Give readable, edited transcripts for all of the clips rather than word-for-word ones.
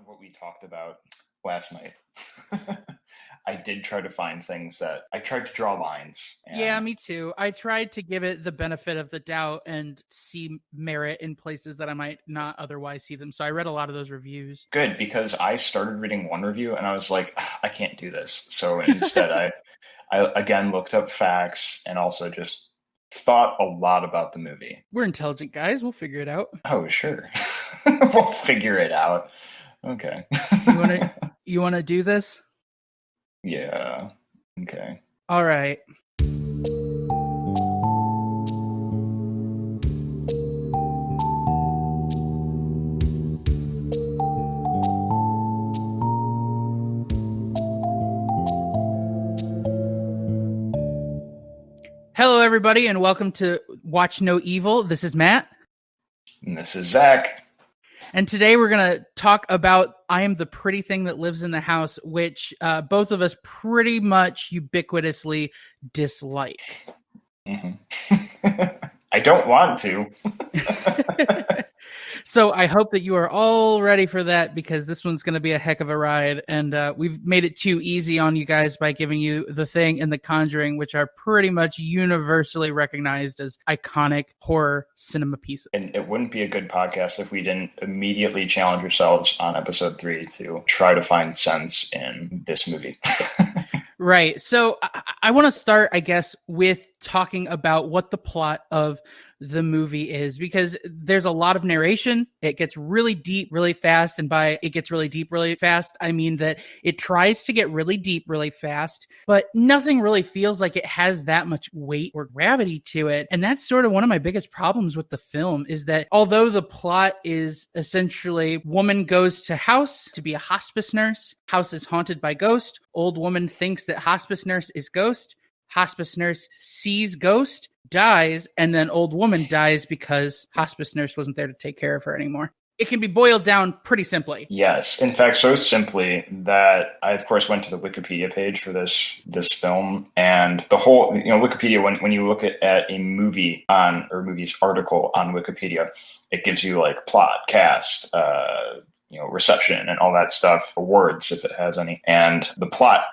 what we talked about last night, I did try to find things that I tried to draw lines. Yeah, me too. I tried to give it the benefit of the doubt and see merit in places that I might not otherwise see them. So I read a lot of those reviews. Good, because I started reading one review and I was like, I can't do this. So instead, I again looked up facts and also just thought a lot about the movie. We're intelligent guys. We'll figure it out. Oh, sure. We'll figure it out. Okay. You wanna do this? Yeah. Okay. All right. Hello, everybody, and welcome to Watch No Evil. This is Matt. And this is Zach. And today we're going to talk about I Am the Pretty Thing That Lives in the House, which both of us pretty much ubiquitously dislike. Mm-hmm. I don't want to. So I hope that you are all ready for that, because this one's going to be a heck of a ride. And we've made it too easy on you guys by giving you The Thing and The Conjuring, which are pretty much universally recognized as iconic horror cinema pieces. And it wouldn't be a good podcast if we didn't immediately challenge ourselves on episode 3 to try to find sense in this movie. Right. So I want to start, I guess, with talking about what the plot of the movie is, because there's a lot of narration. It gets really deep really fast. And by it gets really deep really fast, I mean that it tries to get really deep really fast, but nothing really feels like it has that much weight or gravity to it. And that's sort of one of my biggest problems with the film, is that although the plot is essentially woman goes to house to be a hospice nurse, house is haunted by ghost, old woman thinks that hospice nurse is ghost, hospice nurse sees ghost, dies, and then old woman dies because hospice nurse wasn't there to take care of her anymore. It can be boiled down pretty simply. Yes. In fact, so simply that I, of course, went to the Wikipedia page for this film, and the whole, Wikipedia, when you look at a movie movie's article on Wikipedia, it gives you like plot, cast, reception and all that stuff, awards if it has any. And the plot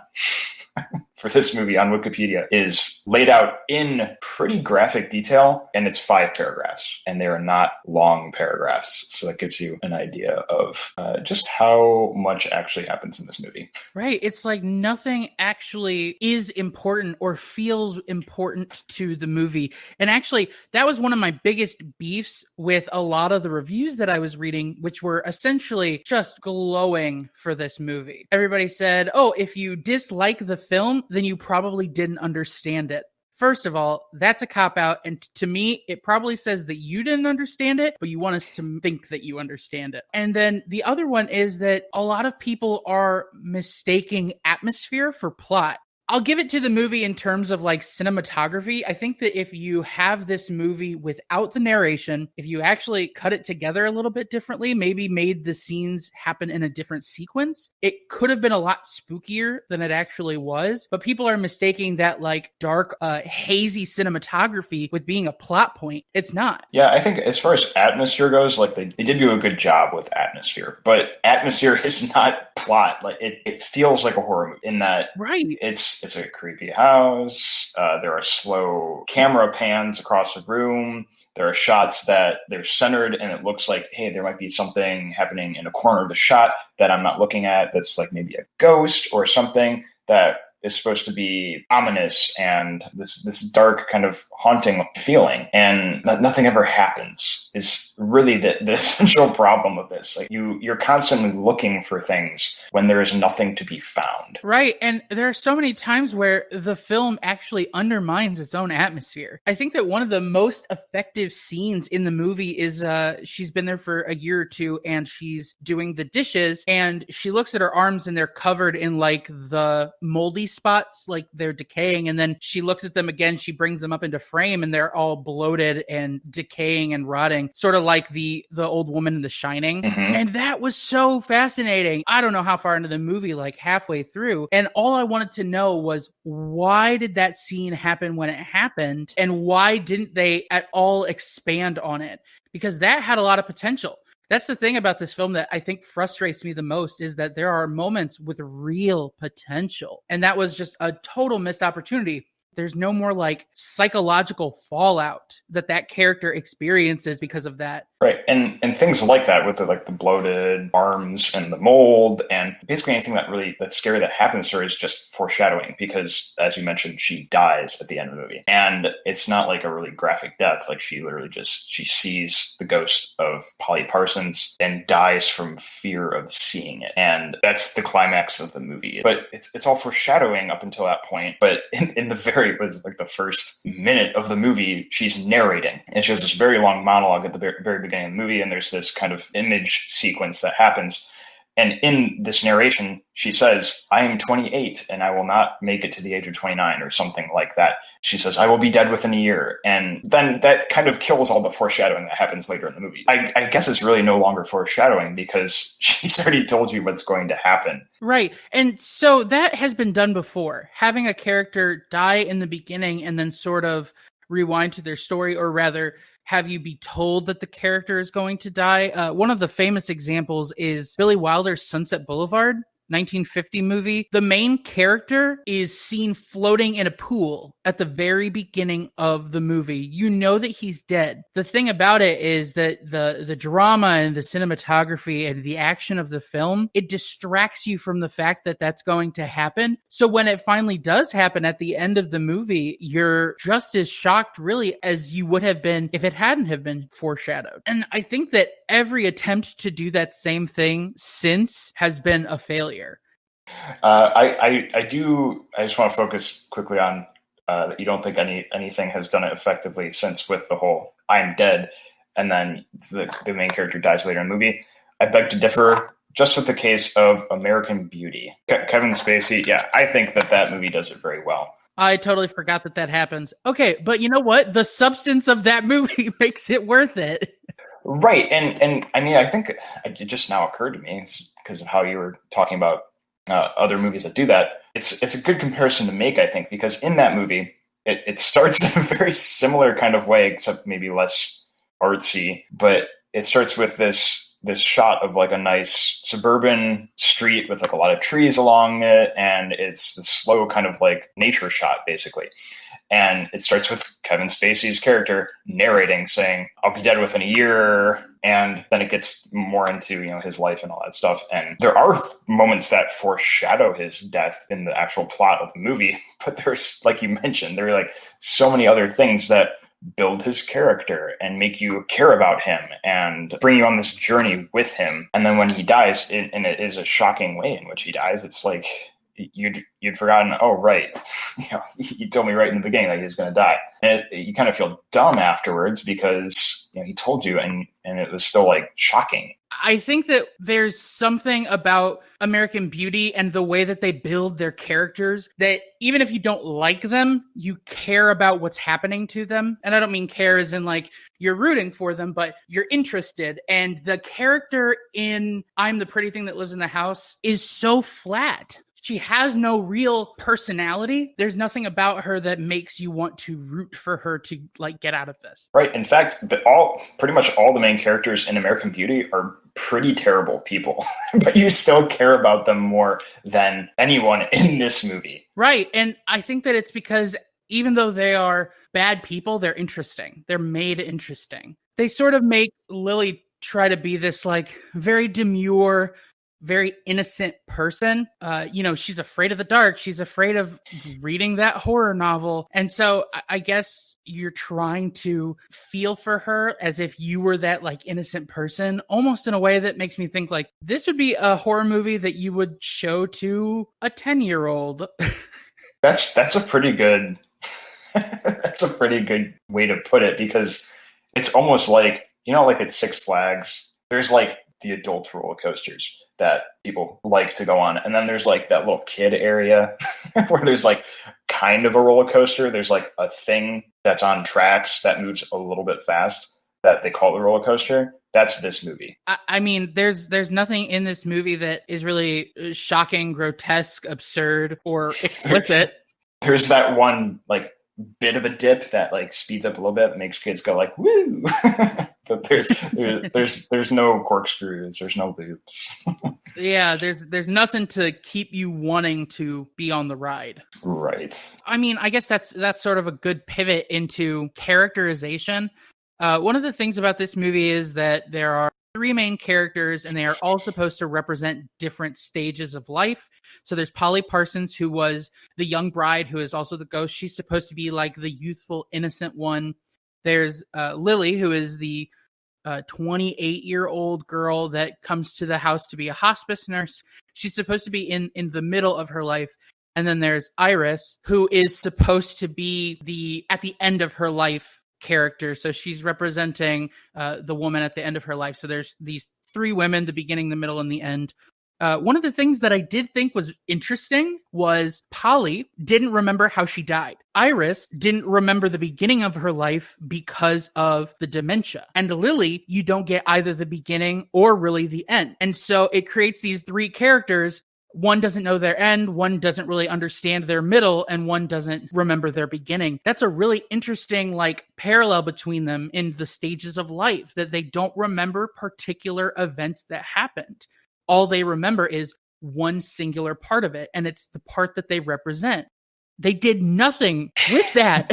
for this movie on Wikipedia is laid out in pretty graphic detail, and it's 5 paragraphs, and they are not long paragraphs. So that gives you an idea of just how much actually happens in this movie. Right. It's like nothing actually is important or feels important to the movie. And actually, that was one of my biggest beefs with a lot of the reviews that I was reading, which were essentially just glowing for this movie. Everybody said, oh, if you dislike the film, then you probably didn't understand it. First of all, that's a cop-out, and to me, it probably says that you didn't understand it, but you want us to think that you understand it. And then the other one is that a lot of people are mistaking atmosphere for plot. I'll give it to the movie in terms of like cinematography. I think that if you have this movie without the narration, if you actually cut it together a little bit differently, maybe made the scenes happen in a different sequence, it could have been a lot spookier than it actually was. But people are mistaking that like dark, hazy cinematography with being a plot point. It's not. Yeah, I think as far as atmosphere goes, like they did do a good job with atmosphere, but atmosphere is not plot. Like it feels like a horror movie in that, right? It's a creepy house. There are slow camera pans across the room. There are shots that they're centered, and it looks like, hey, there might be something happening in a corner of the shot that I'm not looking at. That's like maybe a ghost or something that is supposed to be ominous and this dark kind of haunting feeling, and nothing ever happens is really the essential problem of this. Like you're constantly looking for things when there is nothing to be found. Right. And there are so many times where the film actually undermines its own atmosphere. I think that one of the most effective scenes in the movie is she's been there for a year or two and she's doing the dishes and she looks at her arms and they're covered in like the moldy spots, like they're decaying. And then she looks at them again, she brings them up into frame and they're all bloated and decaying and rotting, sort of like the old woman in The Shining. Mm-hmm. And that was so fascinating. I don't know how far into the movie, like halfway through. And all I wanted to know was, why did that scene happen when it happened? And why didn't they at all expand on it? Because that had a lot of potential. That's the thing about this film that I think frustrates me the most, is that there are moments with real potential. And that was just a total missed opportunity. There's no more like psychological fallout that character experiences because of that. Right. And things like that with the bloated arms and the mold and basically anything that's scary that happens to her is just foreshadowing, because as you mentioned, she dies at the end of the movie. And it's not like a really graphic death. Like she literally she sees the ghost of Polly Parsons and dies from fear of seeing it. And that's the climax of the movie. But it's all foreshadowing up until that point. But in the first minute of the movie, she's narrating. And she has this very long monologue at the very beginning of the movie, and there's this kind of image sequence that happens. And in this narration, she says, "I am 28 and I will not make it to the age of 29," or something like that. She says, "I will be dead within a year." And then that kind of kills all the foreshadowing that happens later in the movie. I guess it's really no longer foreshadowing because she's already told you what's going to happen. Right. And so that has been done before. Having a character die in the beginning and then sort of rewind to their story, or rather have you be told that the character is going to die. One of the famous examples is Billy Wilder's Sunset Boulevard, 1950 movie. The main character is seen floating in a pool at the very beginning of the movie. You know that he's dead. The thing about it is that the drama and the cinematography and the action of the film, it distracts you from the fact that that's going to happen. So when it finally does happen at the end of the movie, you're just as shocked really as you would have been if it hadn't have been foreshadowed. And I think that every attempt to do that same thing since has been a failure. I just want to focus quickly on that you don't think anything has done it effectively since, with the whole "I am dead" and then the main character dies later in the movie. I beg to differ, just with the case of American Beauty. Kevin Spacey, yeah, I think that movie does it very well. I totally forgot that happens. Okay, but you know what? The substance of that movie makes it worth it. Right, and I mean, I think it just now occurred to me because of how you were talking about other movies that do that. It's a good comparison to make, I think, because in that movie, it starts in a very similar kind of way, except maybe less artsy. But it starts with this shot of like a nice suburban street with like a lot of trees along it, and it's the slow kind of like nature shot, basically. And it starts with Kevin Spacey's character narrating, saying, "I'll be dead within a year." And then it gets more into, his life and all that stuff. And there are moments that foreshadow his death in the actual plot of the movie. But there's, like you mentioned, there are like so many other things that build his character and make you care about him and bring you on this journey with him. And then when he dies, and it is a shocking way in which he dies, it's like you'd forgotten, oh, right. He told me right in the beginning that he was going to die. And you kind of feel dumb afterwards because he told you and it was still like shocking. I think that there's something about American Beauty and the way that they build their characters that even if you don't like them, you care about what's happening to them. And I don't mean care as in like you're rooting for them, but you're interested. And the character in I'm the Pretty Thing That Lives in the House is so flat. She has no real personality. There's nothing about her that makes you want to root for her to like get out of this. Right. In fact, pretty much all the main characters in American Beauty are pretty terrible people, but you still care about them more than anyone in this movie. Right. And I think that it's because even though they are bad people, they're interesting. They're made interesting. They sort of make Lily try to be this like very demure, very innocent person. She's afraid of the dark. She's afraid of reading that horror novel. And so I guess you're trying to feel for her as if you were that like innocent person, almost in a way that makes me think like this would be a horror movie that you would show to a 10-year-old. That's a pretty good that's a pretty good way to put it, because it's almost like, like at Six Flags, there's like the adult roller coasters that people like to go on. And then there's like that little kid area where there's like kind of a roller coaster. There's like a thing that's on tracks that moves a little bit fast that they call the roller coaster. That's this movie. I mean, there's nothing in this movie that is really shocking, grotesque, absurd, or explicit. There's that one like bit of a dip that like speeds up a little bit, makes kids go like woo. But there's no corkscrews, there's no loops. Yeah, there's nothing to keep you wanting to be on the ride. Right. I mean, I guess that's sort of a good pivot into characterization. One of the things about this movie is that there are three main characters, and they are all supposed to represent different stages of life. So there's Polly Parsons, who was the young bride, who is also the ghost. She's supposed to be like the youthful, innocent one. There's Lily, who is the 28-year-old girl that comes to the house to be a hospice nurse. She's supposed to be in the middle of her life. And then there's Iris, who is supposed to be at the end of her life character. So she's representing the woman at the end of her life. So there's these three women, the beginning, the middle, and the end. One of the things that I did think was interesting was Polly didn't remember how she died. Iris didn't remember the beginning of her life because of the dementia. And Lily, you don't get either the beginning or really the end. And so it creates these three characters. One doesn't know their end, one doesn't really understand their middle, and one doesn't remember their beginning. That's a really interesting like parallel between them in the stages of life, that they don't remember particular events that happened. All they remember is one singular part of it, and it's the part that they represent. They did nothing with that.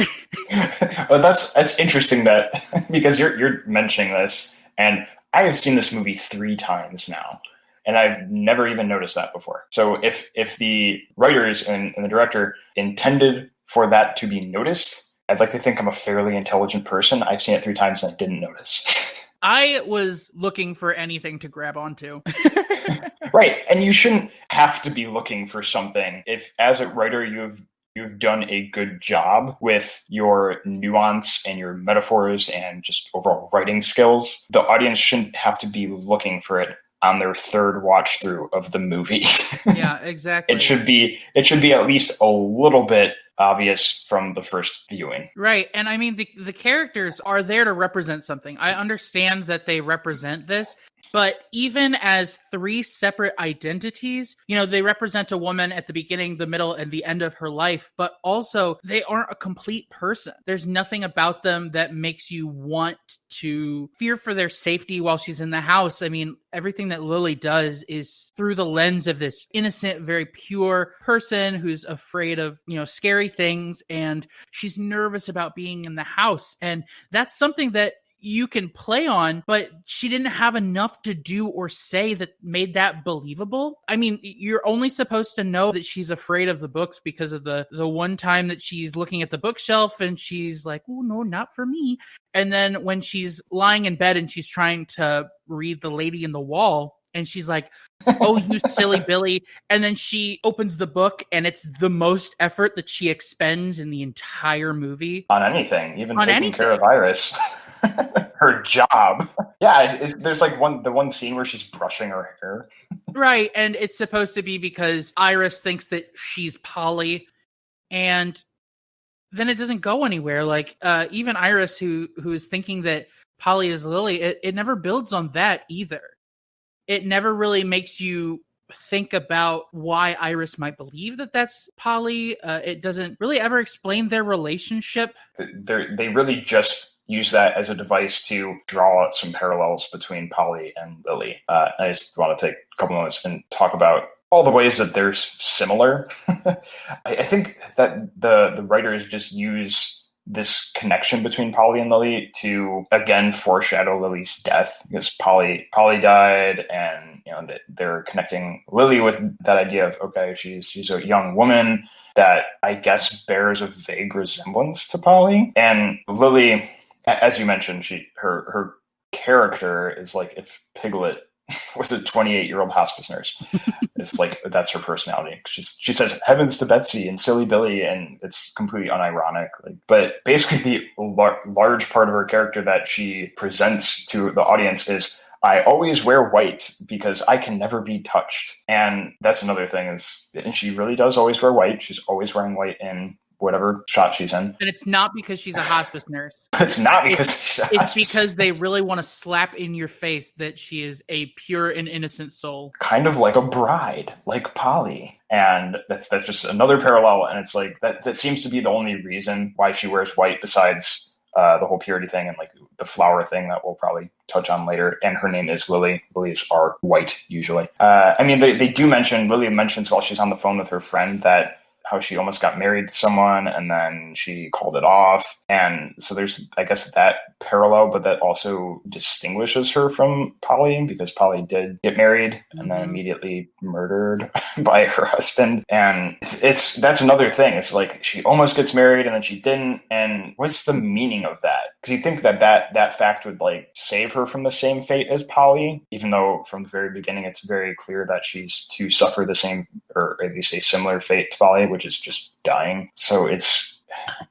Well, that's interesting that because you're mentioning this, and I have seen this movie 3 times now, and I've never even noticed that before. So if the writers and the director intended for that to be noticed, I'd like to think I'm a fairly intelligent person. I've seen it 3 times and I didn't notice. I was looking for anything to grab onto. Right. And you shouldn't have to be looking for something. If as a writer you've done a good job with your nuance and your metaphors and just overall writing skills, the audience shouldn't have to be looking for it on their 3rd watch through of the movie. Yeah, exactly. It should be at least a little bit obvious from the first viewing. Right. And I mean, the characters are there to represent something. I understand that they represent this, but even as 3 separate identities, they represent a woman at the beginning, the middle, and the end of her life, but also they aren't a complete person. There's nothing about them that makes you want to fear for their safety while she's in the house. I mean, everything that Lily does is through the lens of this innocent, very pure person who's afraid of, scary things, and she's nervous about being in the house. And that's something that you can play on, but she didn't have enough to do or say that made that believable. I mean, you're only supposed to know that she's afraid of the books because of the one time that she's looking at the bookshelf and she's like, oh, no, not for me. And then when she's lying in bed and she's trying to read The Lady in the Wall, and she's like, oh, you silly Billy. And then she opens the book, and it's the most effort that she expends in the entire movie. On anything, even on taking care of Iris. Her job. Yeah, there's like the one scene where she's brushing her hair. Right, and it's supposed to be because Iris thinks that she's Polly, and then it doesn't go anywhere. Like, even Iris, who is thinking that Polly is Lily, it never builds on that either. It never really makes you think about why Iris might believe that that's Polly. It doesn't really ever explain their relationship. They really just use that as a device to draw out some parallels between Polly and Lily. I just want to take a couple moments and talk about all the ways that they're similar. I think that the writers just use this connection between Polly and Lily to again foreshadow Lily's death, because Polly died, and they're connecting Lily with that idea of, okay, she's a young woman that I guess bears a vague resemblance to Polly. And Lily, as you mentioned, her character is like if Piglet was a 28-year-old hospice nurse. It's like that's her personality. She says heavens to Betsy and silly Billy, and it's completely unironic. But basically, the large part of her character that she presents to the audience is, I always wear white because I can never be touched. And that's another thing and she really does always wear white. She's always wearing white in whatever shot she's in. And it's not because she's a hospice nurse. It's not because she's a It's hospice because they really want to slap in your face that she is a pure and innocent soul. kind of like a bride, like Polly. And that's just another parallel. And it's like that seems to be the only reason why she wears white, besides the whole purity thing and like the flower thing that we'll probably touch on later. And her name is Lily. Lilies are white usually. I mean, they do mention, Lily mentions while she's on the phone with her friend that how she almost got married to someone and then she called it off. And so there's, I guess, that parallel, but that also distinguishes her from Polly, because Polly did get married and then immediately murdered by her husband. And that's another thing. It's like she almost gets married and then she didn't. And what's the meaning of that? Because you think that fact would like save her from the same fate as Polly, even though from the very beginning it's very clear that she's to suffer the same, or at least a similar fate to Polly, which is just dying. So it's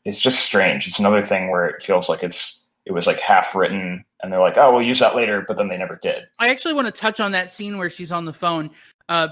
just strange. It's another thing where it feels like it was like half written and they're like, oh, we'll use that later, but then they never did. I actually want to touch on that scene where she's on the phone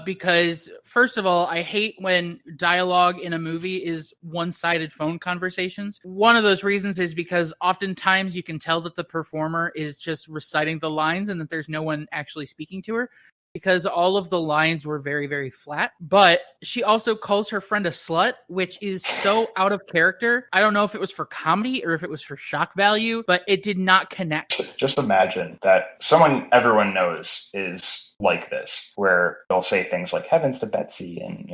because, first of all, I hate when dialogue in a movie is one-sided phone conversations. One of those reasons is because oftentimes you can tell that the performer is just reciting the lines and that there's no one actually speaking to her, because all of the lines were very, very flat. But she also calls her friend a slut, which is so out of character. I don't know if it was for comedy or if it was for shock value, but it did not connect. Just imagine that someone everyone knows is like this, where they'll say things like heavens to Betsy, and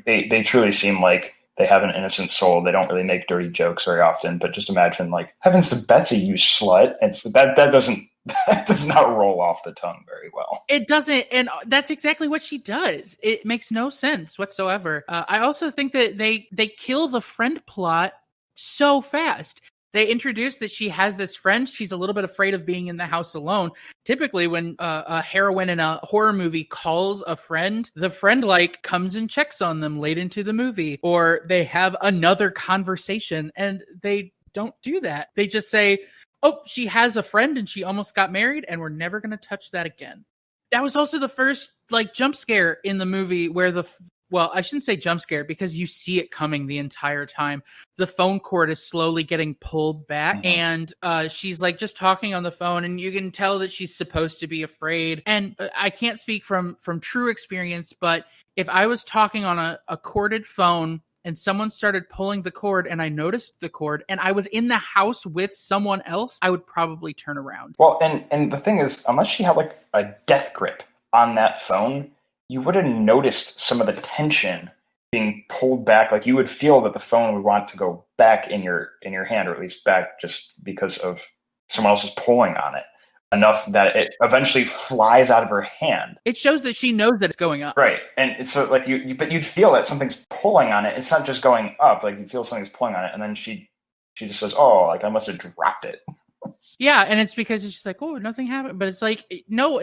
they truly seem like they have an innocent soul. They don't really make dirty jokes very often, but just imagine like heavens to Betsy, you slut. That does not roll off the tongue very well. It doesn't, and that's exactly what she does. It makes no sense whatsoever. I also think that they kill the friend plot so fast. They introduce that she has this friend. She's a little bit afraid of being in the house alone. Typically, when a heroine in a horror movie calls a friend, the friend like comes and checks on them late into the movie, or they have another conversation, and they don't do that. They just say, oh, she has a friend and she almost got married and we're never going to touch that again. That was also the first like jump scare in the movie where I shouldn't say jump scare because you see it coming the entire time. The phone cord is slowly getting pulled back and she's like just talking on the phone and you can tell that she's supposed to be afraid. And I can't speak from true experience, but if I was talking on a corded phone and someone started pulling the cord and I noticed the cord and I was in the house with someone else, I would probably turn around. Well, and the thing is, unless she had like a death grip on that phone, you wouldn't noticed some of the tension being pulled back. Like you would feel that the phone would want to go back in your hand, or at least back just because of someone else is pulling on it enough that it eventually flies out of her hand. It shows that she knows that it's going up. Right. And it's so like but you'd feel that something's pulling on it. It's not just going up, like you feel something's pulling on it. And then she just says, oh, like I must have dropped it. Yeah. And it's because it's just like, oh, nothing happened. But it's like, no,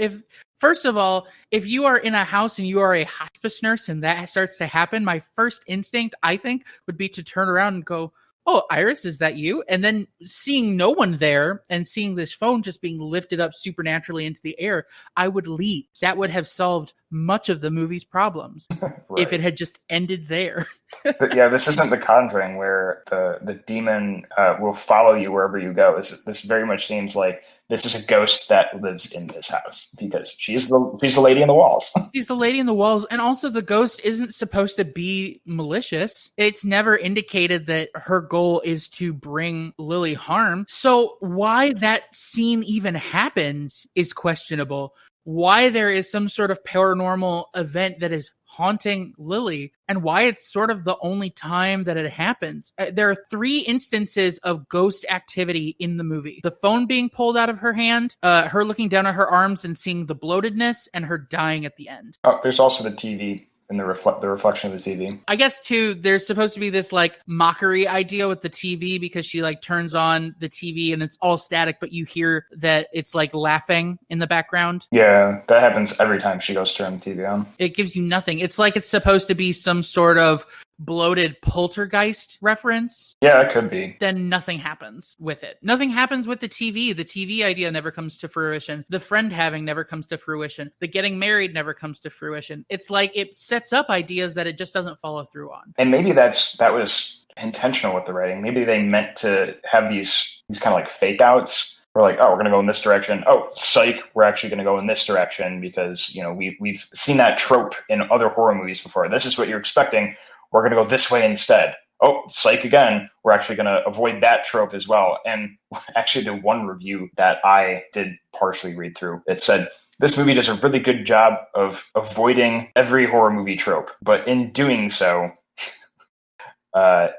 first of all, if you are in a house and you are a hospice nurse and that starts to happen, my first instinct, I think, would be to turn around and go, oh, Iris, is that you? And then seeing no one there and seeing this phone just being lifted up supernaturally into the air, I would leave. That would have solved much of the movie's problems if it had just ended there. But yeah, this isn't The Conjuring where the demon will follow you wherever you go. This very much seems like this is a ghost that lives in this house because she's the lady in the walls. She's the lady in the walls. And also the ghost isn't supposed to be malicious. It's never indicated that her goal is to bring Lily harm. So why that scene even happens is questionable. Why there is some sort of paranormal event that is haunting Lily and why it's sort of the only time that it happens. There are 3 instances of ghost activity in the movie. The phone being pulled out of her hand, her looking down at her arms and seeing the bloatedness, and her dying at the end. Oh, there's also the TV and the reflection of the TV. I guess too, there's supposed to be this like mockery idea with the TV because she like turns on the TV and it's all static, but you hear that it's like laughing in the background. Yeah, that happens every time she goes to turn the TV on. It gives you nothing. It's like it's supposed to be some sort of bloated poltergeist reference. Yeah, it could be. Then nothing happens with it. Nothing happens with the TV. The TV idea never comes to fruition. The friend having never comes to fruition. The getting married never comes to fruition. It's like it sets up ideas that it just doesn't follow through on. And maybe that was intentional with the writing. Maybe they meant to have these kind of like fake outs. We're like, oh, we're going to go in this direction. Oh, psych, we're actually going to go in this direction because, you know, we've seen that trope in other horror movies before. This is what you're expecting. We're going to go this way instead. Oh, psych again. We're actually going to avoid that trope as well. And actually, the one review that I did partially read through, it said, this movie does a really good job of avoiding every horror movie trope, but in doing so,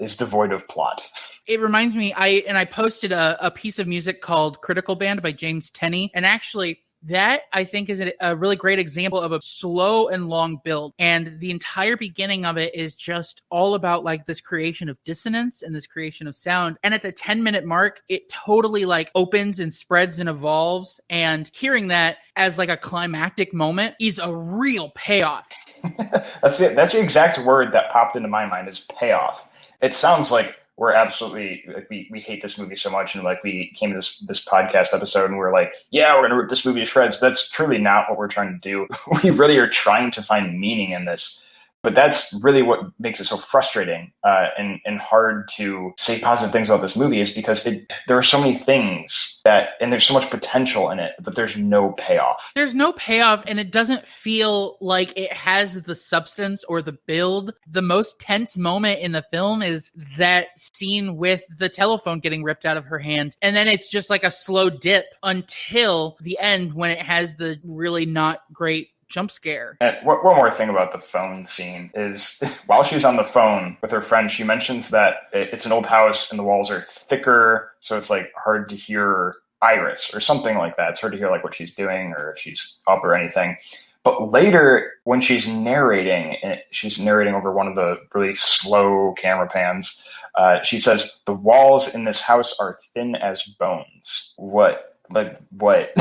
is devoid of plot. It reminds me, I posted a piece of music called Critical Band by James Tenney, and actually that I think is a really great example of a slow and long build. And the entire beginning of it is just all about like this creation of dissonance and this creation of sound. And at the 10-minute mark, it totally like opens and spreads and evolves. And hearing that as like a climactic moment is a real payoff. That's it. That's the exact word that popped into my mind is payoff. It sounds like we're absolutely like we hate this movie so much, and like we came to this podcast episode and we're like, yeah, we're gonna rip this movie to shreds. But that's truly not what we're trying to do. We really are trying to find meaning in this. But that's really what makes it so frustrating and hard to say positive things about this movie is because there are so many things and there's so much potential in it, but there's no payoff. There's no payoff, and it doesn't feel like it has the substance or the build. The most tense moment in the film is that scene with the telephone getting ripped out of her hand. And then it's just like a slow dip until the end when it has the really not great jump scare. And one more thing about the phone scene is while she's on the phone with her friend, she mentions that it's an old house and the walls are thicker, so it's like hard to hear Iris or something like that. It's hard to hear like what she's doing or if she's up or anything. But later when she's narrating over one of the really slow camera pans. She says, the walls in this house are thin as bones. What? Like what?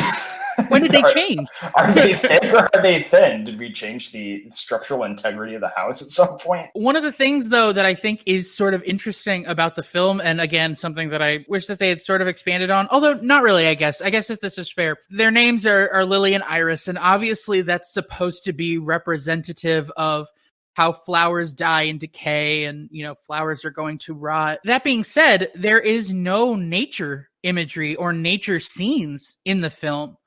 When did they change? Are they thick or are they thin? Did we change the structural integrity of the house at some point? One of the things, though, that I think is sort of interesting about the film, and again, something that I wish that they had sort of expanded on, although not really, I guess if this is fair, their names are Lily and Iris, and obviously that's supposed to be representative of how flowers die and decay and, you know, flowers are going to rot. That being said, there is no nature imagery or nature scenes in the film.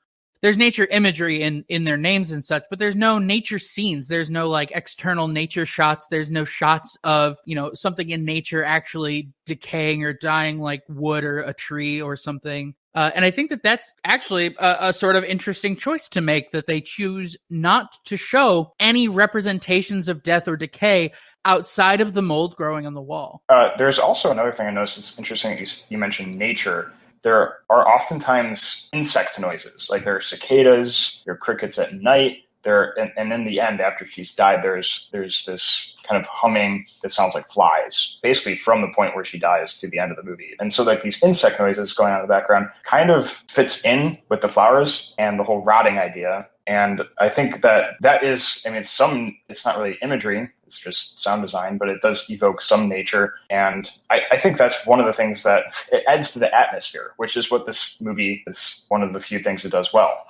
There's nature imagery in their names and such, but there's no nature scenes. There's no like external nature shots. There's no shots of, you know, something in nature actually decaying or dying like wood or a tree or something. And I think that that's actually a sort of interesting choice to make, that they choose not to show any representations of death or decay outside of the mold growing on the wall. There's also another thing I noticed. It's interesting that you mentioned nature. There are oftentimes insect noises, like there are cicadas, there are crickets at night. And in the end, after she's died, there's this kind of humming that sounds like flies, basically from the point where she dies to the end of the movie. And so like these insect noises going on in the background kind of fits in with the flowers and the whole rotting idea. And I think that is, I mean, it's not really imagery, it's just sound design, but it does evoke some nature. And I think that's one of the things that it adds to the atmosphere, which is what this movie is one of the few things it does well.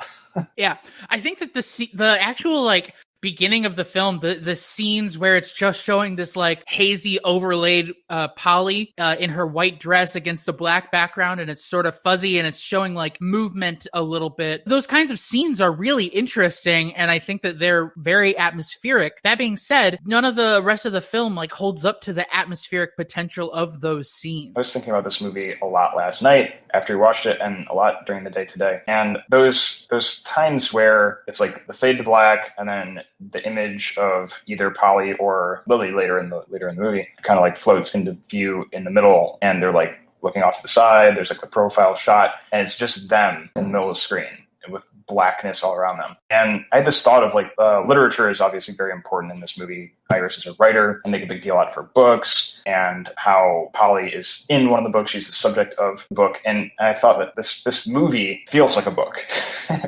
Yeah, I think that the actual like beginning of the film, the scenes where it's just showing this like hazy overlaid Polly in her white dress against a black background, and it's sort of fuzzy and it's showing like movement a little bit. Those kinds of scenes are really interesting, and I think that they're very atmospheric. That being said, none of the rest of the film like holds up to the atmospheric potential of those scenes. I was thinking about this movie a lot last night after we watched it, and a lot during the day today. And those times where it's like the fade to black and then the image of either Polly or Lily later in the movie kind of like floats into view in the middle, and they're like looking off to the side. There's like the profile shot, and it's just them in the middle of the screen with blackness all around them. And I had this thought of like literature is obviously very important in this movie. Iris is a writer and make a big deal out of her books, and how Polly is in one of the books. She's the subject of the book. And I thought that this movie feels like a book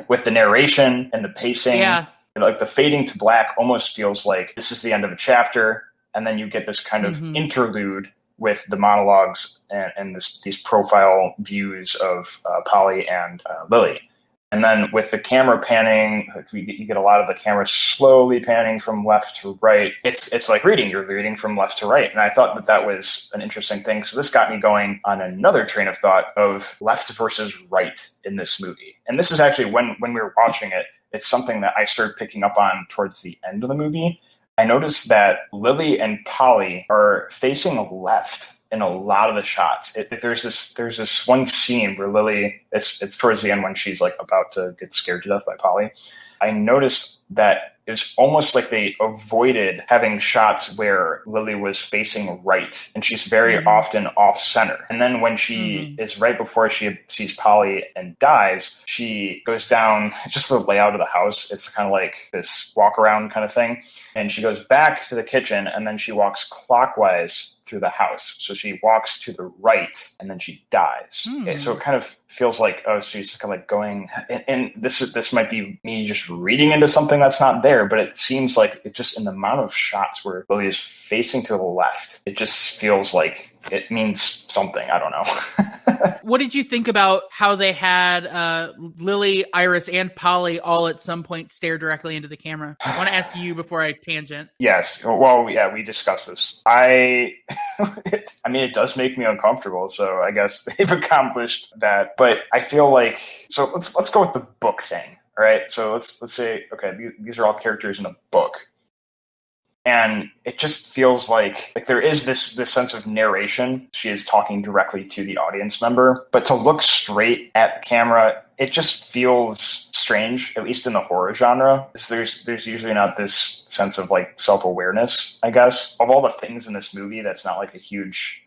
with the narration and the pacing. Yeah. Like the fading to black almost feels like this is the end of a chapter, and then you get this kind of interlude with the monologues and these profile views of Polly and Lily. And then with the camera panning, like you get a lot of the camera slowly panning from left to right. It's like reading. You're reading from left to right. And I thought that was an interesting thing. So this got me going on another train of thought of left versus right in this movie. And this is actually when we were watching it, it's something that I started picking up on towards the end of the movie. I noticed that Lily and Polly are facing left in a lot of the shots. There's this one scene where Lily, it's towards the end when she's like about to get scared to death by Polly. I noticed that it's almost like they avoided having shots where Lily was facing right, and she's very often off center. And then when she is right before she sees Polly and dies, she goes down just the layout of the house. It's kind of like this walk around kind of thing. And she goes back to the kitchen, and then she walks clockwise through the house. So she walks to the right and then she dies. Okay, so it kind of feels like, oh, so she's kind of like going, and this might be me just reading into something that's not there, but it seems like it's just in the amount of shots where Lily is facing to the left, it just feels like it means something. I don't know. What did you think about how they had Lily, Iris, and Polly all at some point stare directly into the camera? I want to ask you before I tangent. Yes. Well, yeah, we discussed this. I mean, it does make me uncomfortable, so I guess they've accomplished that. But I feel like, so let's go with the book thing, all right? So let's say, okay, these are all characters in a book. And it just feels like there is this sense of narration. She is talking directly to the audience member, but to look straight at the camera, it just feels strange, at least in the horror genre. There's usually not this sense of like self-awareness, I guess. Of all the things in this movie, it's not a huge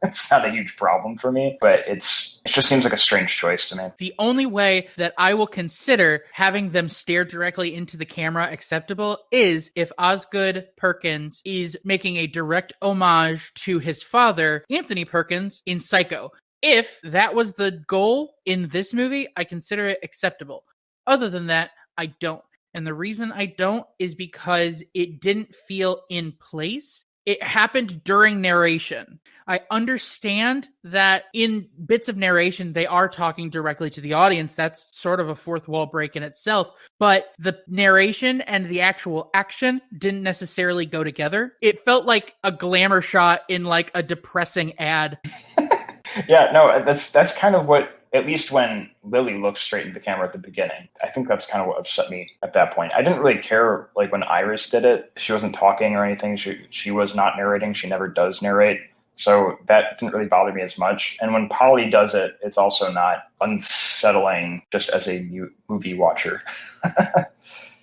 problem for me, but it just seems like a strange choice to me. The only way that I will consider having them stare directly into the camera acceptable is if Osgood Perkins is making a direct homage to his father, Anthony Perkins, in Psycho. If that was the goal in this movie, I consider it acceptable. Other than that, I don't. And the reason I don't is because it didn't feel in place. It happened during narration. I understand that in bits of narration, they are talking directly to the audience. That's sort of a fourth wall break in itself. But the narration and the actual action didn't necessarily go together. It felt like a glamour shot in like a depressing ad. Yeah, no, that's kind of what, at least when Lily looks straight into the camera at the beginning, I think that's kind of what upset me at that point. I didn't really care, like, when Iris did it. She wasn't talking or anything. She was not narrating. She never does narrate. So that didn't really bother me as much. And when Polly does it, it's also not unsettling just as a movie watcher.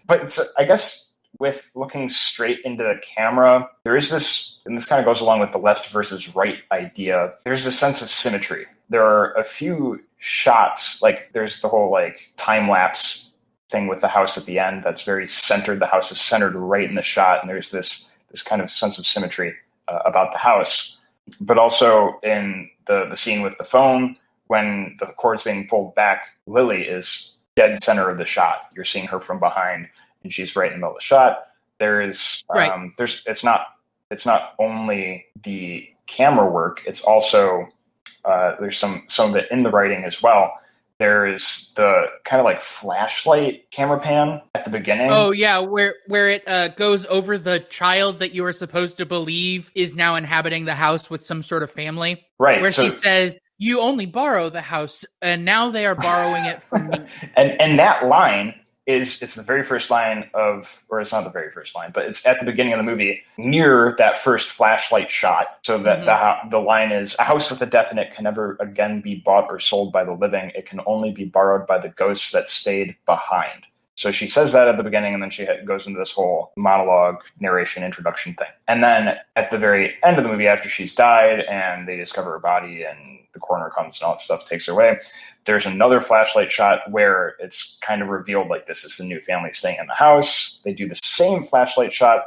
But I guess with looking straight into the camera, there is this, and this kind of goes along with the left versus right idea, there's a sense of symmetry. There are a few shots, like there's the whole like time-lapse thing with the house at the end that's very centered. The house is centered right in the shot, and there's this kind of sense of symmetry about the house. But also in the scene with the phone, when the cord's being pulled back, Lily is dead center of the shot. You're seeing her from behind, and she's right in the middle of the shot. It's not only the camera work, it's also there's some of it in the writing as well. There is the kind of like flashlight camera pan at the beginning. Oh yeah, where it goes over the child that you are supposed to believe is now inhabiting the house with some sort of family. Right. Where she says, "You only borrow the house, and now they are borrowing it from me." And that line it's the very first line or it's not the very first line, but it's at the beginning of the movie near that first flashlight shot. So that the line is, "A house with a death in it can never again be bought or sold by the living. It can only be borrowed by the ghosts that stayed behind." So she says that at the beginning, and then she goes into this whole monologue, narration, introduction thing. And then at the very end of the movie, after she's died and they discover her body and the coroner comes and all that stuff takes her away, there's another flashlight shot where it's kind of revealed like this is the new family staying in the house. They do the same flashlight shot.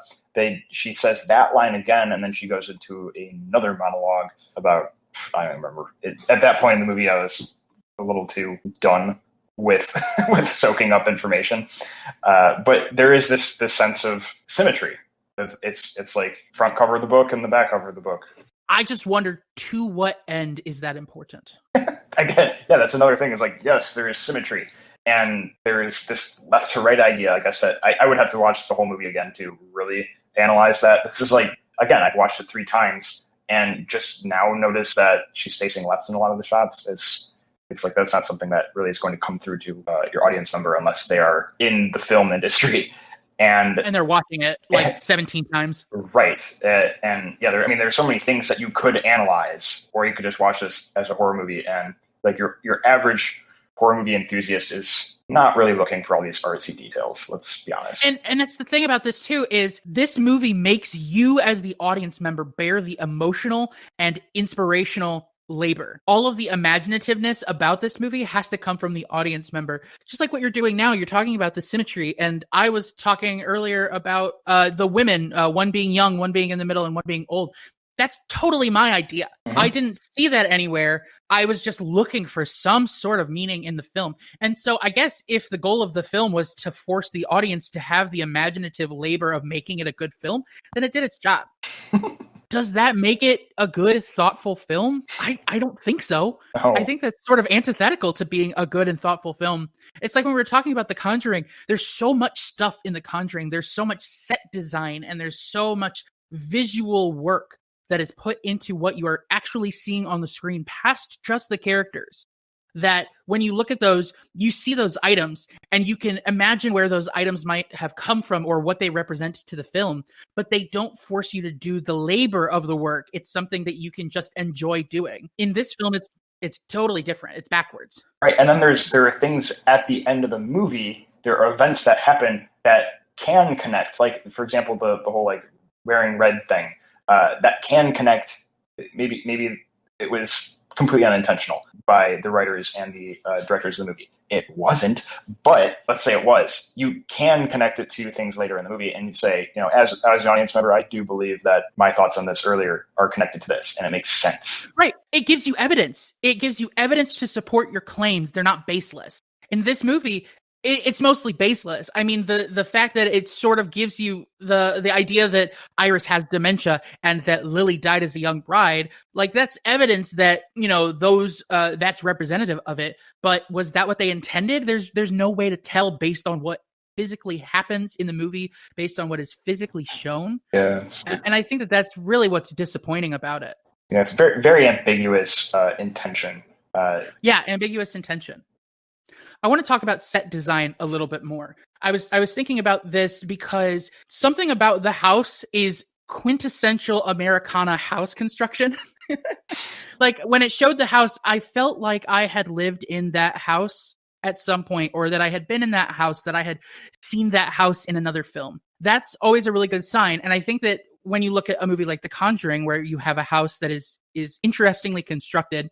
She says that line again, and then she goes into another monologue about, I don't remember. At that point in the movie, I was a little too done with soaking up information. But there is this sense of symmetry. It's like front cover of the book and the back cover of the book. I just wonder, to what end is that important? Again, yeah, that's another thing. Is like, yes, there is symmetry. And there is this left to right idea, I guess, that I would have to watch the whole movie again to really analyze that. This is like, again, I've watched it 3 times and just now notice that she's facing left in a lot of the shots. It's like, that's not something that really is going to come through to your audience member unless they are in the film industry. And they're watching it like 17 times. Right. And yeah, there's so many things that you could analyze, or you could just watch this as a horror movie. And like your average horror movie enthusiast is not really looking for all these artsy details. Let's be honest. And that's the thing about this too, is this movie makes you as the audience member bear the emotional and inspirational labor. All of the imaginativeness about this movie has to come from the audience member. Just like what you're doing now, you're talking about the symmetry. And I was talking earlier about the women, one being young, one being in the middle, and one being old. That's totally my idea. Mm-hmm. I didn't see that anywhere. I was just looking for some sort of meaning in the film. And so I guess if the goal of the film was to force the audience to have the imaginative labor of making it a good film, then it did its job. Does that make it a good, thoughtful film? I don't think so. Oh. I think that's sort of antithetical to being a good and thoughtful film. It's like when we were talking about The Conjuring, there's so much stuff in The Conjuring. There's so much set design and there's so much visual work that is put into what you are actually seeing on the screen past just the characters, that when you look at those, you see those items and you can imagine where those items might have come from or what they represent to the film, but they don't force you to do the labor of the work. It's something that you can just enjoy doing. In this film, it's totally different. It's backwards. Right. And then there are things at the end of the movie, there are events that happen that can connect. Like, for example, the whole like wearing red thing. That can connect. Maybe it was completely unintentional by the writers and the directors of the movie. It wasn't, but let's say it was. You can connect it to things later in the movie and say, as an audience member, I do believe that my thoughts on this earlier are connected to this, and it makes sense. Right. It gives you evidence. It gives you evidence to support your claims. They're not baseless. In this movie, it's mostly baseless. I mean, the fact that it sort of gives you the idea that Iris has dementia and that Lily died as a young bride, like that's evidence that, that's representative of it. But was that what they intended? There's no way to tell based on what physically happens in the movie, based on what is physically shown. Yeah. And I think that that's really what's disappointing about it. Yeah, it's very, very ambiguous intention. Ambiguous intention. I want to talk about set design a little bit more. I was thinking about this because something about the house is quintessential Americana house construction. Like when it showed the house, I felt like I had lived in that house at some point, or that I had been in that house, that I had seen that house in another film. That's always a really good sign. And I think that when you look at a movie like The Conjuring, where you have a house that is interestingly constructed,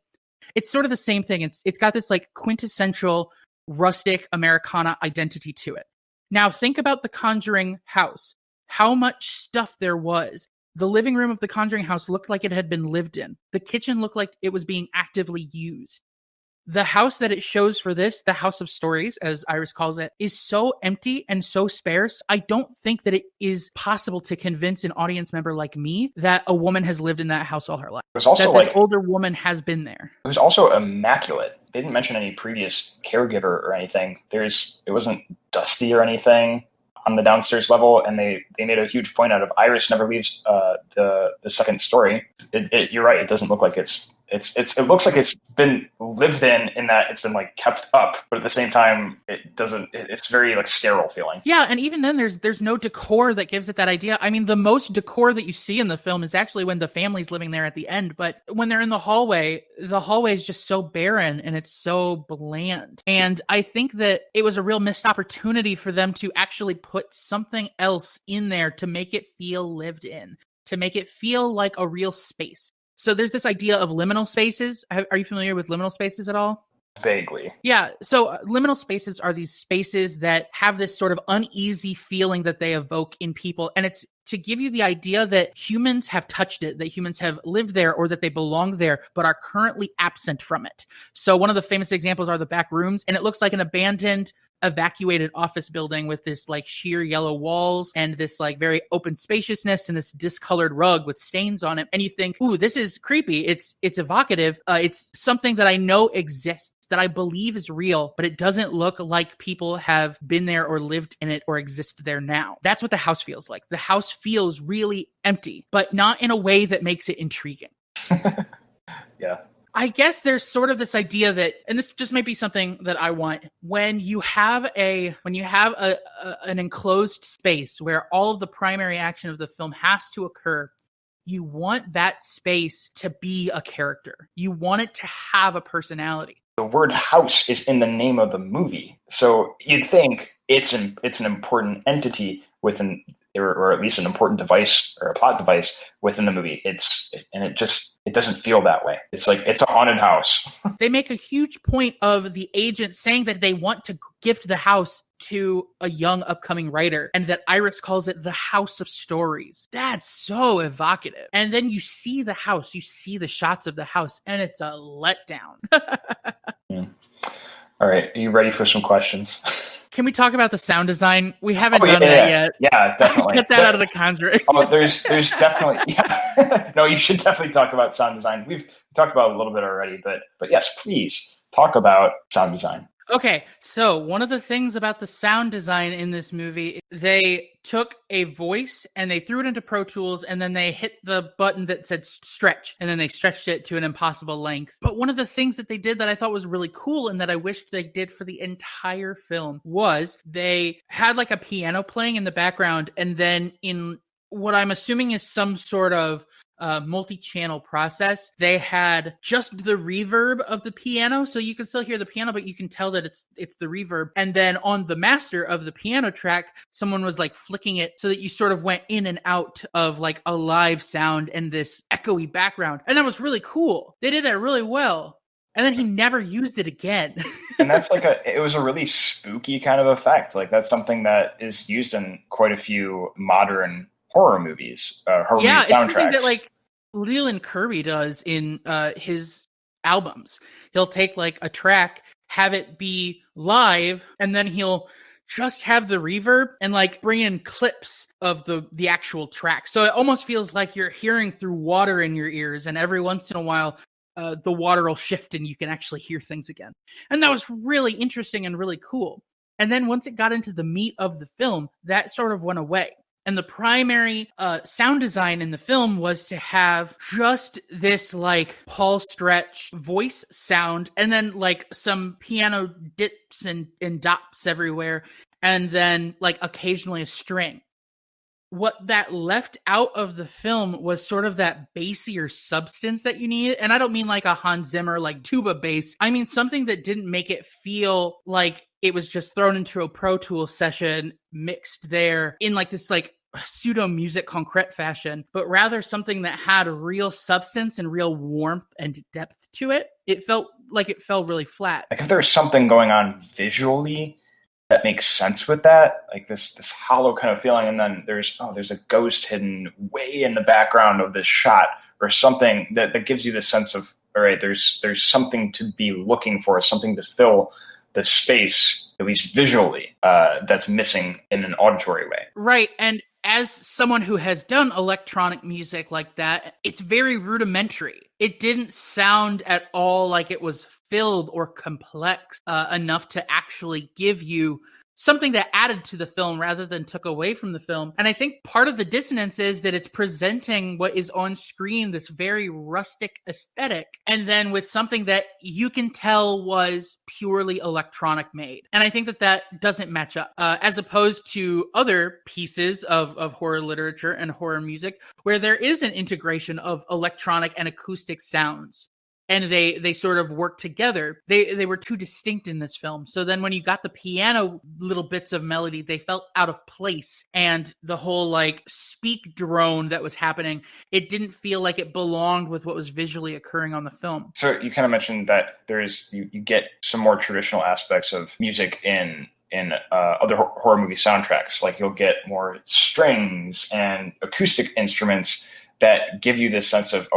it's sort of the same thing. It's got this like quintessential rustic Americana identity to it. Now think about the Conjuring house. How much stuff there was. The living room of the Conjuring house looked like it had been lived in. The kitchen looked like it was being actively used. The house that it shows for this, the House of Stories, as Iris calls it, is so empty and so sparse. I don't think that it is possible to convince an audience member like me that a woman has lived in that house all her life. It was also that this older woman has been there. It was also immaculate. They didn't mention any previous caregiver or anything. It wasn't dusty or anything on the downstairs level, and they made a huge point out of Iris never leaves the second story. You're right. It doesn't look like it looks like it's been lived in that it's been like kept up, but at the same time it's very like sterile feeling. Yeah, and even then there's no decor that gives it that idea. I mean, the most decor that you see in the film is actually when the family's living there at the end, but when they're in the hallway is just so barren and it's so bland. And I think that it was a real missed opportunity for them to actually put something else in there to make it feel lived in, to make it feel like a real space. So there's this idea of liminal spaces. Are you familiar with liminal spaces at all? Vaguely. Yeah. So liminal spaces are these spaces that have this sort of uneasy feeling that they evoke in people. And it's to give you the idea that humans have touched it, that humans have lived there, or that they belong there, but are currently absent from it. So one of the famous examples are the back rooms. And it looks like an abandoned, evacuated office building with this like sheer yellow walls and this like very open spaciousness and this discolored rug with stains on it. And you think, ooh, this is creepy. It's evocative. It's something that I know exists. that I believe is real, but it doesn't look like people have been there or lived in it or exist there now. That's what the house feels like. The house feels really empty, but not in a way that makes it intriguing. Yeah. I guess there's sort of this idea that, and this just might be something that I want, when you have an enclosed space where all of the primary action of the film has to occur, you want that space to be a character. You want it to have a personality. The word house is in the name of the movie. So you'd think it's an important entity within, or at least an important device or a plot device within the movie. It doesn't feel that way. It's like, it's a haunted house. They make a huge point of the agent saying that they want to gift the house to a young upcoming writer, and that Iris calls it the house of stories. That's so evocative. And then you see the house, you see the shots of the house, and it's a letdown. Yeah. All right, are you ready for some questions? Can we talk about the sound design? We haven't done that yet. Yeah, definitely. Get that out of the Conjuring. There's definitely, yeah. No, you should definitely talk about sound design. We've talked about it a little bit already, but yes, please talk about sound design. Okay, so one of the things about the sound design in this movie, they took a voice and they threw it into Pro Tools, and then they hit the button that said stretch, and then they stretched it to an impossible length. But one of the things that they did that I thought was really cool and that I wished they did for the entire film was they had like a piano playing in the background, and then in what I'm assuming is some sort of multi-channel process, they had just the reverb of the piano, so you can still hear the piano, but you can tell that it's the reverb. And then on the master of the piano track, someone was like flicking it so that you sort of went in and out of like a live sound and this echoey background, and that was really cool. They did that really well. And then he never used it again. And that's it was a really spooky kind of effect. Like, that's something that is used in quite a few modern horror movies, movie soundtracks. It's something that like Leland Kirby does in his albums. He'll take like a track, have it be live, and then he'll just have the reverb and like bring in clips of the actual track. So it almost feels like you're hearing through water in your ears, and every once in a while the water will shift and you can actually hear things again. And that was really interesting and really cool. And then once it got into the meat of the film, that sort of went away. And the primary sound design in the film was to have just this like Paul Stretch voice sound, and then like some piano dips and dops everywhere, and then like occasionally a string. What that left out of the film was sort of that bassier substance that you need. And I don't mean like a Hans Zimmer like tuba bass. I mean something that didn't make it feel like it was just thrown into a Pro Tools session, mixed there in like this like pseudo music concrete fashion, but rather something that had real substance and real warmth and depth to it. It felt really flat. Like if there's something going on visually that makes sense with that, like this hollow kind of feeling, and then there's a ghost hidden way in the background of this shot, or something that gives you the sense of, all right, there's something to be looking for, something to fill the space, at least visually, that's missing in an auditory way. Right. And as someone who has done electronic music like that, it's very rudimentary. It didn't sound at all like it was filled or complex enough to actually give you something that added to the film rather than took away from the film. And I think part of the dissonance is that it's presenting what is on screen, this very rustic aesthetic, and then with something that you can tell was purely electronic made. And I think that doesn't match up, as opposed to other pieces of horror literature and horror music where there is an integration of electronic and acoustic sounds. And they sort of work together. They were too distinct in this film. So then when you got the piano little bits of melody, they felt out of place. And the whole like speak drone that was happening, it didn't feel like it belonged with what was visually occurring on the film. So you kind of mentioned that you get some more traditional aspects of music in other horror movie soundtracks. Like you'll get more strings and acoustic instruments that give you this sense of,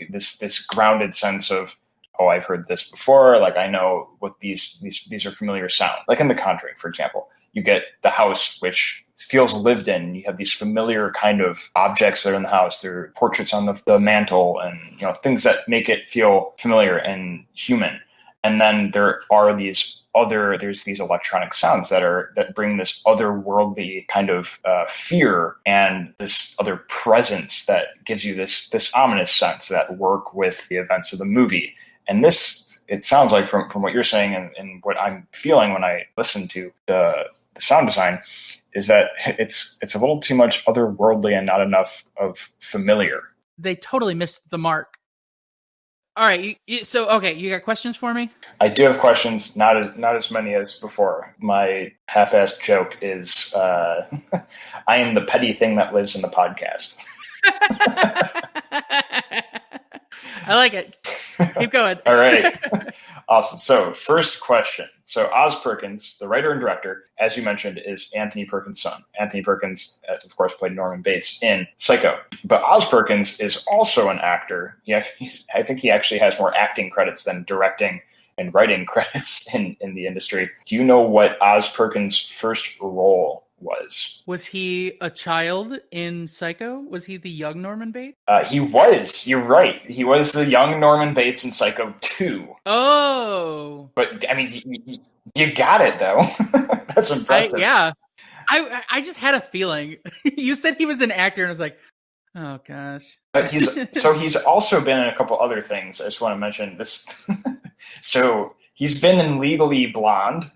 this grounded sense of, I've heard this before. Like I know what these are familiar sound. Like in The Conjuring, for example, you get the house, which feels lived in. You have these familiar kind of objects that are in the house. There are portraits on the mantle, and things that make it feel familiar and human. And then there's these electronic sounds that bring this otherworldly kind of fear and this other presence that gives you this ominous sense that work with the events of the movie. And this, it sounds like from what you're saying and what I'm feeling when I listen to the sound design, is that it's a little too much otherworldly and not enough of familiar. They totally missed the mark. All right, okay, you got questions for me? I do have questions, not as many as before. My half-assed joke is, I am the petty thing that lives in the podcast. I like it. Keep going. All right. Awesome. So first question. So Oz Perkins, the writer and director, as you mentioned, is Anthony Perkins' son. Anthony Perkins, of course, played Norman Bates in Psycho. But Oz Perkins is also an actor. Yeah, I think he actually has more acting credits than directing and writing credits in the industry. Do you know what Oz Perkins' first role was? Was he a child in Psycho? Was he the young Norman Bates? He was. You're right. He was the young Norman Bates in Psycho 2. Oh. But, I mean, you got it, though. That's impressive. I just had a feeling. You said he was an actor, and I was like, oh, gosh. But he's also been in a couple other things. I just want to mention this. So he's been in Legally Blonde.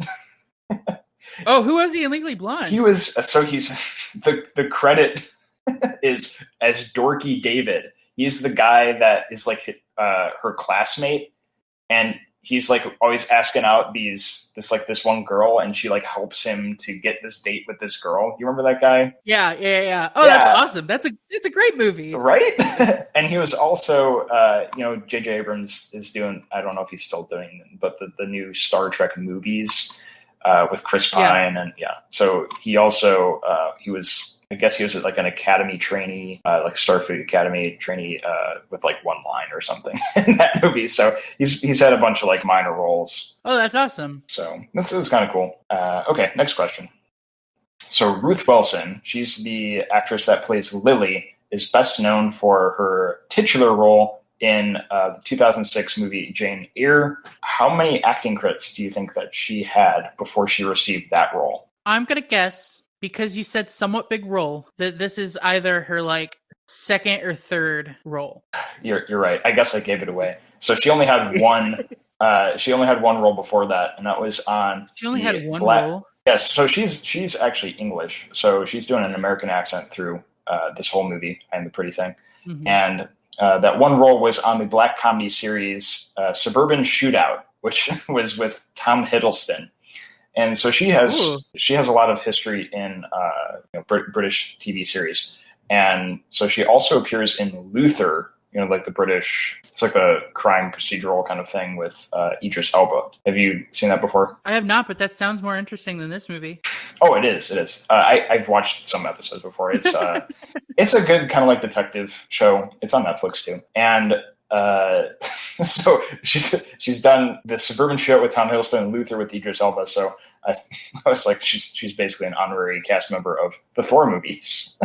Oh, who was he in Legally Blonde? He's the credit is as Dorky David. He's the guy that is like her classmate, and he's like always asking out this one girl, and she like helps him to get this date with this girl. You remember that guy? Yeah. Oh, yeah. That's awesome. It's a great movie, right? And he was also, J.J. Abrams is doing. I don't know if he's still doing them, but the new Star Trek movies. With Chris Pine so he also he was like an academy trainee, like Starfleet Academy trainee with like one line or something in that movie. So he's had a bunch of like minor roles. Oh, that's awesome. So this is kind of cool. Okay, next question. So Ruth Wilson, she's the actress that plays Lily, is best known for her titular role in the 2006 movie Jane Eyre. How many acting credits do you think that she had before she received that role? I'm going to guess, because you said somewhat big role, that this is either her like second or third role. You're right. I guess I gave it away. So she only had one. She only had one role before that, and that was on. She only had one role. Yes. So she's actually English. So she's doing an American accent through this whole movie. I Am the Pretty Thing, and. That one role was on the black comedy series Suburban Shootout, which was with Tom Hiddleston. And so she has a lot of history in British TV series. And so she also appears in Luther, like the British, it's like a crime procedural kind of thing with Idris Elba. Have you seen that before? I have not, but that sounds more interesting than this movie. Oh, it is. It is. I've watched some episodes before. It's it's a good kind of like detective show. It's on Netflix too. And so she's done the Suburban Shootout with Tom Hiddleston and Luther with Idris Elba. So I was like, she's basically an honorary cast member of the Thor movies.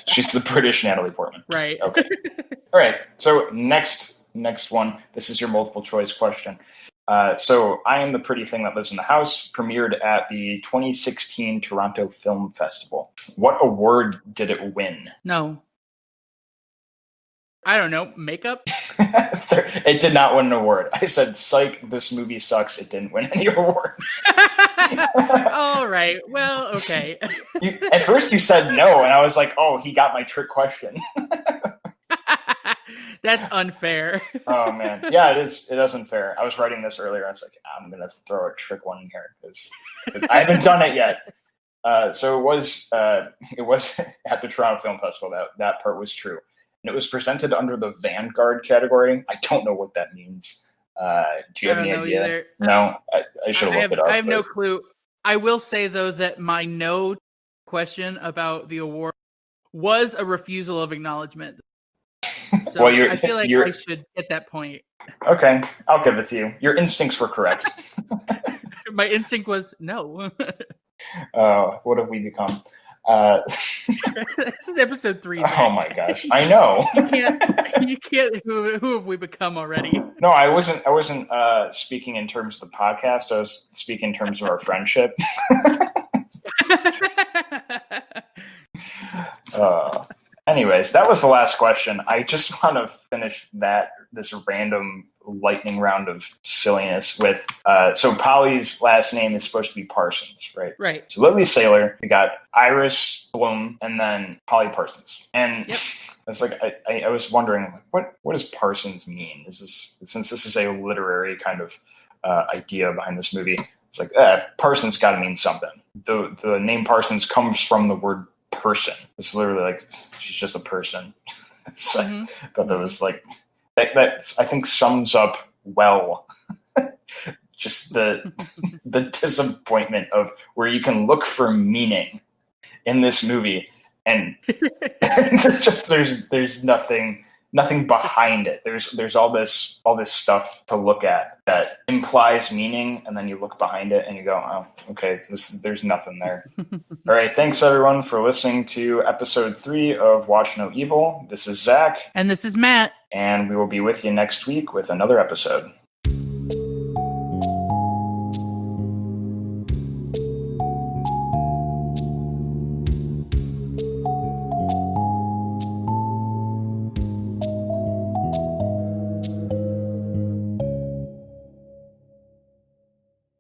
She's the British Natalie Portman. Right. Okay. All right. So next one. This is your multiple choice question. So I Am the Pretty Thing That Lives in the House premiered at the 2016 Toronto Film Festival. What award did it win? No. I don't know. Makeup? It did not win an award. I said, psych, this movie sucks. It didn't win any awards. All right. Well, okay. At first you said no, and I was like, oh, he got my trick question. That's unfair. Oh, man. Yeah, it is. It is unfair. I was writing this earlier. I was like, I'm going to throw a trick one in here because I haven't done it yet. So it was at the Toronto Film Festival. That part was true. And it was presented under the Vanguard category. I don't know what that means. Do you have any idea? Either. No, I should have looked it up. I have no clue. I will say, though, that my no question about the award was a refusal of acknowledgement. So I feel like I should get that point. Okay, I'll give it to you. Your instincts were correct. My instinct was no. What have we become? This is episode 3. Zach. Oh my gosh, I know. You can't. Who have we become already? No, I wasn't speaking in terms of the podcast. I was speaking in terms of our friendship. Anyways, that was the last question. I just want to finish this random lightning round of silliness with so Polly's last name is supposed to be Parsons, right? Right. So Lily Saylor, we got Iris Bloom, and then Polly Parsons. And it's like I was wondering, what does Parsons mean? Since this is a literary kind of idea behind this movie, it's like Parsons got to mean something. The name Parsons comes from the word person. It's literally like she's just a person. So I thought that was like that I think sums up well just the disappointment of where you can look for meaning in this movie and there's nothing behind it. There's all this stuff to look at that implies meaning, and then you look behind it and you go, oh, okay, there's nothing there. All right, thanks everyone for listening to episode 3 of Watch No Evil. This is Zach. And this is Matt. And we will be with you next week with another episode.